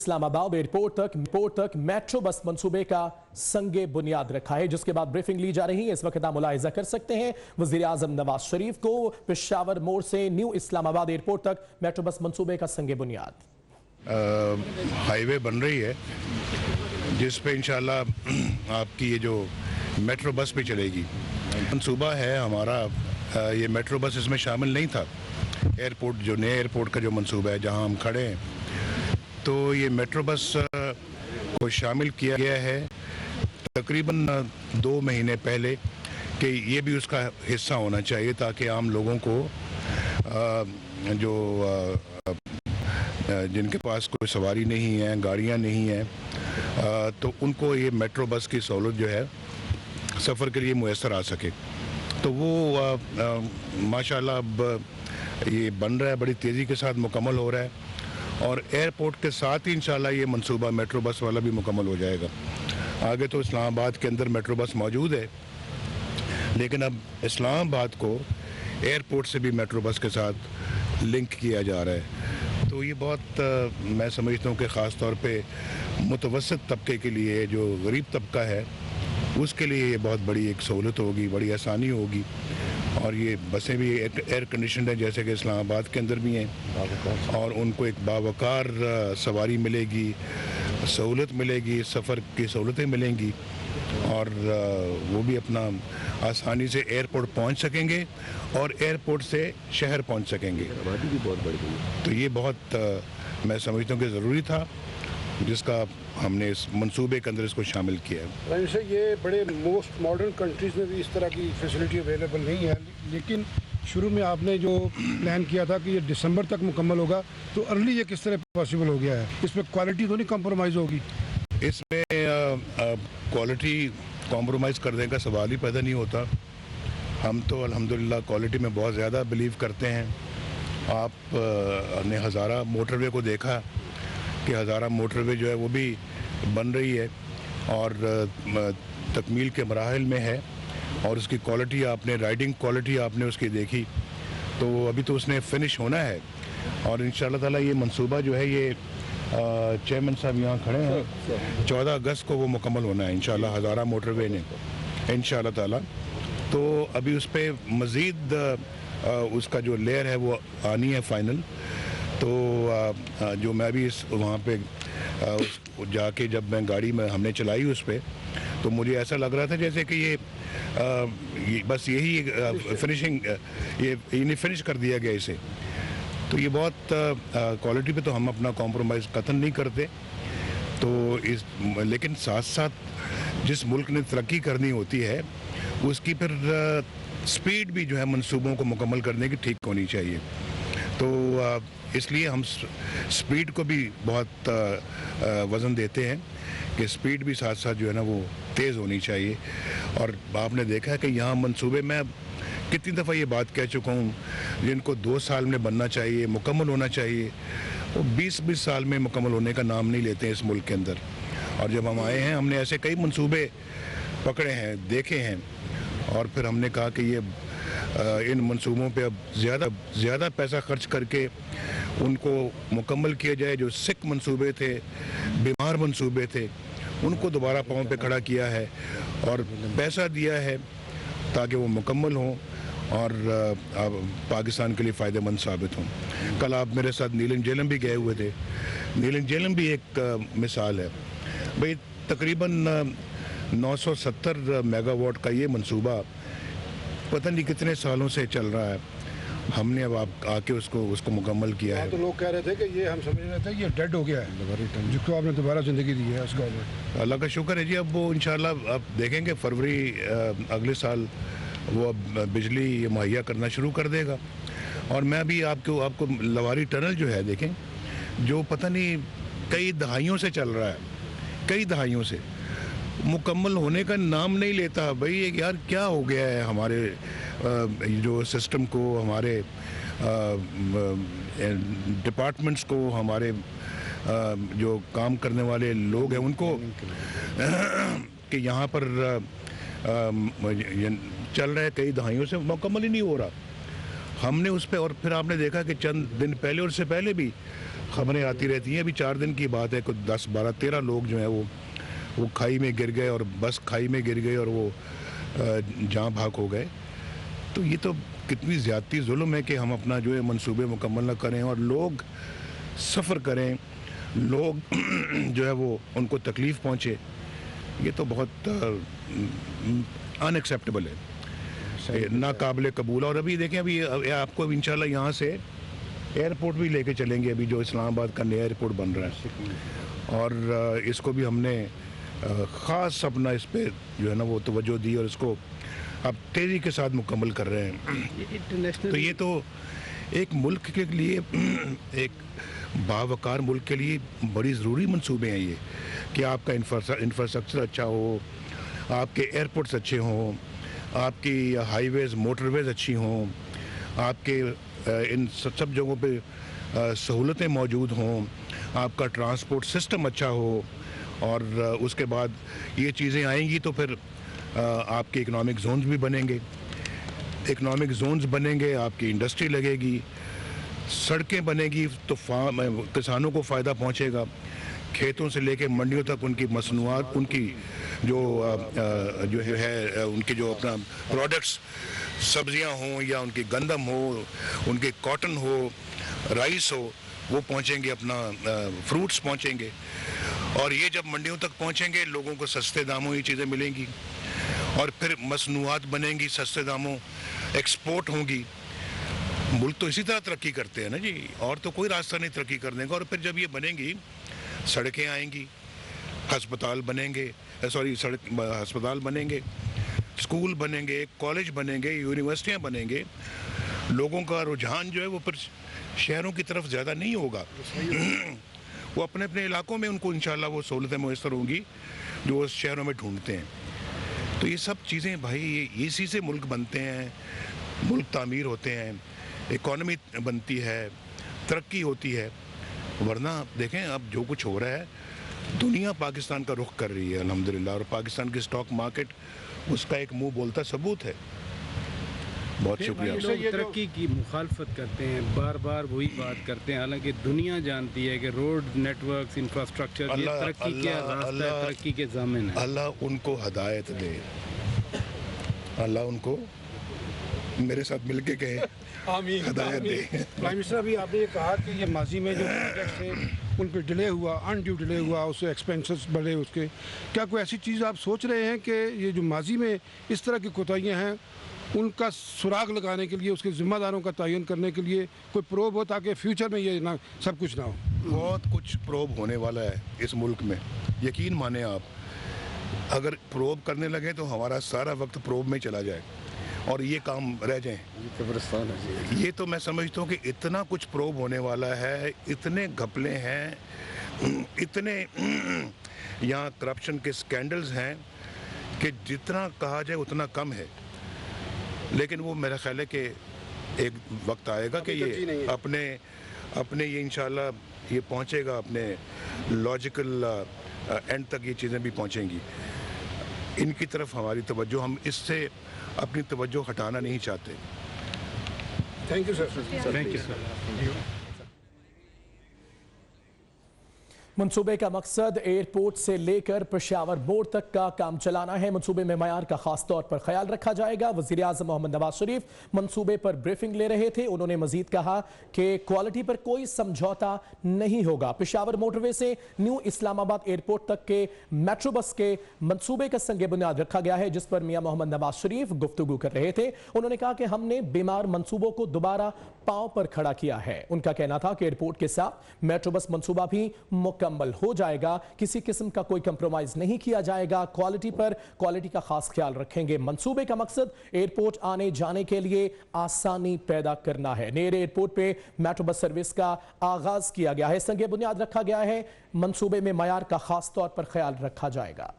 Islamabad airport तक metro bus मंसूबे का संगे बुनियाद रखा है, जिसके बाद ब्रीफिंग ली जा रही है। इस वक्त आप मुलाहिजा कर सकते हैं वज़ीर आज़म नवाज शरीफ को पेशावर मोड़ से न्यू इस्लामाबाद एयरपोर्ट तक मेट्रो बस मंसूबे का संगे बुनियाद। हाईवे बन रही है जिस पे इंशाल्लाह आपकी ये जो मेट्रो बस भी चलेगी। मंसूबा है हमारा, ये मेट्रो बस इसमें शामिल नहीं था। एयरपोर्ट जो नए एयरपोर्ट का जो मंसूबा है जहां हम खड़े हैं, तो ये मेट्रो बस को शामिल किया गया है तकरीबन 2 महीने पहले कि ये भी उसका हिस्सा होना चाहिए, ताकि आम लोगों को जो जिनके पास कोई सवारी नहीं है, गाड़ियां नहीं हैं, तो उनको ये मेट्रो बस की सहूलत जो है सफ़र के लिए मुयसर आ सके। तो वो माशाल्लाह अब ये बन रहा है, बड़ी तेज़ी के साथ मुकम्मल हो रहा है, और एयरपोर्ट के साथ ही इंशाल्लाह ये मंसूबा मेट्रो बस वाला भी मुकम्मल हो जाएगा। आगे तो इस्लामाबाद के अंदर मेट्रो बस मौजूद है, लेकिन अब इस्लामाबाद को एयरपोर्ट से भी मेट्रो बस के साथ लिंक किया जा रहा है। तो ये बहुत मैं समझता हूँ कि ख़ास तौर पे मुतवसत तबके के लिए, जो गरीब तबका है, उसके लिए ये बहुत बड़ी एक सहूलत होगी, बड़ी आसानी होगी। और ये बसें भी एयर कंडीशनड हैं, जैसे कि इस्लामाबाद के अंदर भी हैं, और उनको एक बावकार सवारी मिलेगी, सहूलत मिलेगी, सफ़र की सहूलतें मिलेंगी, और वो भी अपना आसानी से एयरपोर्ट पहुंच सकेंगे और एयरपोर्ट से शहर पहुंच सकेंगे। आबादी भी बहुत बढ़ गई है। तो ये बहुत मैं समझता हूँ कि ज़रूरी था, जिसका हमने इस मंसूबे के अंदर इसको शामिल किया है। वैसे ये बड़े मोस्ट मॉडर्न कंट्रीज़ में भी इस तरह की फैसिलिटी अवेलेबल नहीं है, लेकिन शुरू में आपने जो प्लान किया था कि ये दिसंबर तक मुकम्मल होगा, तो अर्ली ये किस तरह पॉसिबल हो गया है? इसमें क्वालिटी तो नहीं कम्प्रोमाइज़ होगी? इसमें क्वालिटी कॉम्प्रोमाइज़ करने का सवाल ही पैदा नहीं होता। हम तो अल्हम्दुलिल्लाह क्वालिटी में बहुत ज़्यादा बिलीव करते हैं। आप ने हज़ारा मोटरवे को देखा कि हज़ारा मोटरवे जो है वो भी बन रही है और तकमील के मराहिल में है, और उसकी क्वालिटी आपने, राइडिंग क्वालिटी आपने उसकी देखी, तो अभी तो उसने फिनिश होना है। और इंशाअल्लाह ताला ये मंसूबा जो है, ये चेयरमैन साहब यहाँ खड़े हैं, 14 अगस्त को वो मुकम्मल होना है इंशाअल्लाह हज़ारा मोटरवे ने, इंशाअल्लाह ताला। तो अभी उस पर मज़ीद उसका जो लेयर है वो आनी है फाइनल। तो जो मैं भी वहाँ पे जाके जब मैं गाड़ी में हमने चलाई उस पर, तो मुझे ऐसा लग रहा था जैसे कि ये बस यही फिनिशिंग, ये फिनिश कर दिया गया इसे। तो ये बहुत क्वालिटी पे तो हम अपना कॉम्प्रोमाइज़ कतन नहीं करते। तो लेकिन साथ साथ जिस मुल्क ने तरक्की करनी होती है, उसकी फिर स्पीड भी जो है मंसूबों को मुकम्मल करने की ठीक होनी चाहिए। तो इसलिए हम स्पीड को भी बहुत वज़न देते हैं कि स्पीड भी साथ साथ जो है ना वो तेज़ होनी चाहिए। और आपने देखा है कि यहाँ मंसूबे में कितनी दफ़ा ये बात कह चुका हूँ, जिनको 2 साल में बनना चाहिए, मुकम्मल होना चाहिए, वो 20-20 साल में मुकम्मल होने का नाम नहीं लेते हैं इस मुल्क के अंदर। और जब हम आए हैं, हमने ऐसे कई मंसूबे पकड़े हैं, देखे हैं, और फिर हमने कहा कि ये इन मंसूबों पे अब ज़्यादा पैसा खर्च करके उनको मुकम्मल किया जाए। जो सिक मंसूबे थे, बीमार मंसूबे थे, उनको दोबारा पाँव पे खड़ा किया है और पैसा दिया है ताकि वो मुकम्मल हों और पाकिस्तान के लिए फ़ायदेमंद साबित हों। कल आप मेरे साथ नीलम जेलम भी गए हुए थे। नीलम जेलम भी एक मिसाल है भाई। तकरीबन 970 मेगावाट का ये मंसूबा पता नहीं कितने सालों से चल रहा है। हमने अब आके उसको मुकम्मल किया है। तो लोग कह रहे थे कि ये, हम समझ रहे थे कि ये डेड हो गया है, जिसको आपने दोबारा ज़िंदगी दी है उस गाँव में। अल्लाह का शुक्र है जी। अब वो इंशाल्लाह अब देखेंगे फरवरी अगले साल वो अब बिजली मुहैया करना शुरू कर देगा। और मैं भी आपको लवारी टनल जो है देखें, जो पता नहीं कई दहाइयों से चल रहा है, कई दहाइयों से मुकम्मल होने का नाम नहीं लेता। भाई यार क्या हो गया है हमारे जो सिस्टम को, हमारे डिपार्टमेंट्स को, हमारे जो काम करने वाले लोग हैं उनको कि यहाँ पर चल रहा है कई दहाइयों से, मुकम्मल ही नहीं हो रहा। हमने उस पर, और फिर आपने देखा कि चंद दिन पहले और उससे पहले भी خبریں آتی رہتی ہیں. ابھی 4 دن کی بات ہے کہ 10 12 13 لوگ جو ہیں وہ کھائی میں گر گئے اور بس کھائی میں گر گئی اور وہ جاں بھاگ ہو گئے. تو یہ تو کتنی زیادتی ظلم ہے کہ ہم اپنا جو ہے منصوبے مکمل نہ کریں اور لوگ سفر کریں, لوگ جو ہے وہ ان کو تکلیف پہنچے. یہ تو بہت ان ایکسیپٹیبل ہے, ناقابل قبول. اور ابھی دیکھیں, ابھی آپ کو انشاءاللہ یہاں سے ایئرپورٹ بھی لے کے چلیں گے, ابھی جو اسلام آباد کا نیا ایئرپورٹ بن رہا ہے, اور اس کو بھی ہم نے خاص اپنا اس پہ جو ہے نا وہ توجہ دی اور اس کو اب تیزی کے ساتھ مکمل کر رہے ہیں. تو یہ تو ایک ملک کے لیے, ایک باوقار ملک کے لیے بڑی ضروری منصوبے ہیں یہ, کہ آپ کا انفراسٹرکچر اچھا ہو, آپ کے ایئرپورٹس اچھے ہوں, آپ کی ہائی ویز موٹر ویز اچھی ہوں, آپ کے ان سب جگہوں پہ سہولتیں موجود ہوں, آپ کا ٹرانسپورٹ سسٹم اچھا ہو, اور اس کے بعد یہ چیزیں آئیں گی تو پھر آپ کے اکنامک زونز بھی بنیں گے. اکنامک زونز بنیں گے, آپ کی انڈسٹری لگے گی, سڑکیں بنے گی تو کسانوں کو فائدہ پہنچے گا. کھیتوں سے لے کے منڈیوں تک ان کی مصنوعات, ان کی جو ہے ان کے جو اپنا پروڈکٹس, سبزیاں ہوں یا ان کی گندم ہو, ان کے کاٹن ہو, رائس ہو, وہ پہنچیں گے, اپنا فروٹس پہنچیں گے. اور یہ جب منڈیوں تک پہنچیں گے, لوگوں کو سستے داموں یہ چیزیں ملیں گی, اور پھر مصنوعات بنیں گی, سستے داموں ایکسپورٹ ہوں گی. ملک تو اسی طرح ترقی کرتے ہیں نا جی, اور تو کوئی راستہ نہیں ترقی کرنے کا. اور پھر جب یہ بنیں گی, سڑکیں آئیں گی, ہسپتال بنیں گے, ہسپتال بنیں گے, اسکول بنیں گے, کالج بنیں گے, یونیورسٹیاں بنیں گے. لوگوں کا رجحان جو ہے وہ پھر شہروں کی طرف زیادہ نہیں ہوگا, وہ اپنے اپنے علاقوں میں ان کو انشاءاللہ وہ سہولتیں میسر ہوں گی جو وہ شہروں میں ڈھونڈتے ہیں. تو یہ سب چیزیں بھائی, اسی سے ملک بنتے ہیں, ملک تعمیر ہوتے ہیں, اکانومی بنتی ہے, ترقی ہوتی ہے. ورنہ دیکھیں اب جو کچھ ہو رہا ہے, دنیا پاکستان کا رخ کر رہی ہے الحمدللہ, اور پاکستان کی سٹاک مارکیٹ اس کا ایک منہ بولتا ثبوت ہے. بہت شکریہ. لوگ ترقی کی مخالفت کرتے ہیں, بار بار وہی بات کرتے ہیں, حالانکہ دنیا جانتی ہے کہ روڈ نیٹ ورکس, انفراسٹرکچر یہ ترقی کے راستہ ہے, ترقی کے ضامن ہے. اللہ ان کو ہدایت دے, اللہ ان کو میرے ساتھ مل کے کہے ہدایت دے. پرائم منسٹر, ابھی آپ نے یہ کہا کہ یہ ماضی میں جو پروجیکٹس تھے ان پہ ڈیلے ہوا, انڈیو ڈیلے ہوا, اس سے ایکسپینسز بڑھے اس کے, کیا کوئی ایسی چیز آپ سوچ رہے ہیں کہ یہ جو ماضی میں اس طرح کی کوتاہیاں ہیں ان کا سراغ لگانے کے لیے, اس کے ذمہ داروں کا تعین کرنے کے لیے کوئی پروب ہو, تاکہ فیوچر میں یہ نہ سب کچھ نہ ہو؟ بہت کچھ پروب ہونے والا ہے اس ملک میں, یقین مانیں آپ. اگر پروب کرنے لگیں تو ہمارا سارا وقت پروب میں چلا جائے اور یہ کام رہ جائیں. یہ تو میں سمجھتا ہوں کہ اتنا کچھ پروب ہونے والا ہے, اتنے گھپلے ہیں, اتنے یہاں کرپشن کے سکینڈلز ہیں کہ جتنا کہا جائے اتنا کم ہے. لیکن وہ میرا خیال ہے کہ ایک وقت آئے گا کہ یہ اپنے یہ انشاءاللہ یہ پہنچے گا, اپنے لاجیکل اینڈ تک یہ چیزیں بھی پہنچیں گی. ان کی طرف ہماری توجہ, ہم اس سے اپنی توجہ ہٹانا نہیں چاہتے. Thank you sir. Thank you sir. منصوبے کا مقصد ایئرپورٹ سے لے کر پشاور موڑ تک کا کام چلانا ہے. منصوبے میں معیار کا خاص طور پر خیال رکھا جائے گا. وزیر اعظم محمد نواز شریف منصوبے پر بریفنگ لے رہے تھے. انہوں نے مزید کہا کہ کوالٹی پر کوئی سمجھوتا نہیں ہوگا. پشاور موٹر وے سے نیو اسلام آباد ایئرپورٹ تک کے میٹرو بس کے منصوبے کا سنگ بنیاد رکھا گیا ہے, جس پر میاں محمد نواز شریف گفتگو کر رہے تھے. انہوں نے کہا کہ ہم نے بیمار منصوبوں کو دوبارہ پاؤں پر کھڑا کیا ہے. ان کا کہنا تھا کہ ایئرپورٹ کے ساتھ میٹرو بس منصوبہ بھی مکمل ہو جائے گا, کسی قسم کا کوئی کمپرومائز نہیں کیا جائے گا. کوالٹی کا خاص خیال رکھیں گے. منصوبے کا مقصد ایئرپورٹ آنے جانے کے لیے آسانی پیدا کرنا ہے. نئے ایئرپورٹ پہ میٹرو بس سروس کا آغاز کیا گیا ہے, سنگ بنیاد رکھا گیا ہے. منصوبے میں معیار کا خاص طور پر خیال رکھا جائے گا.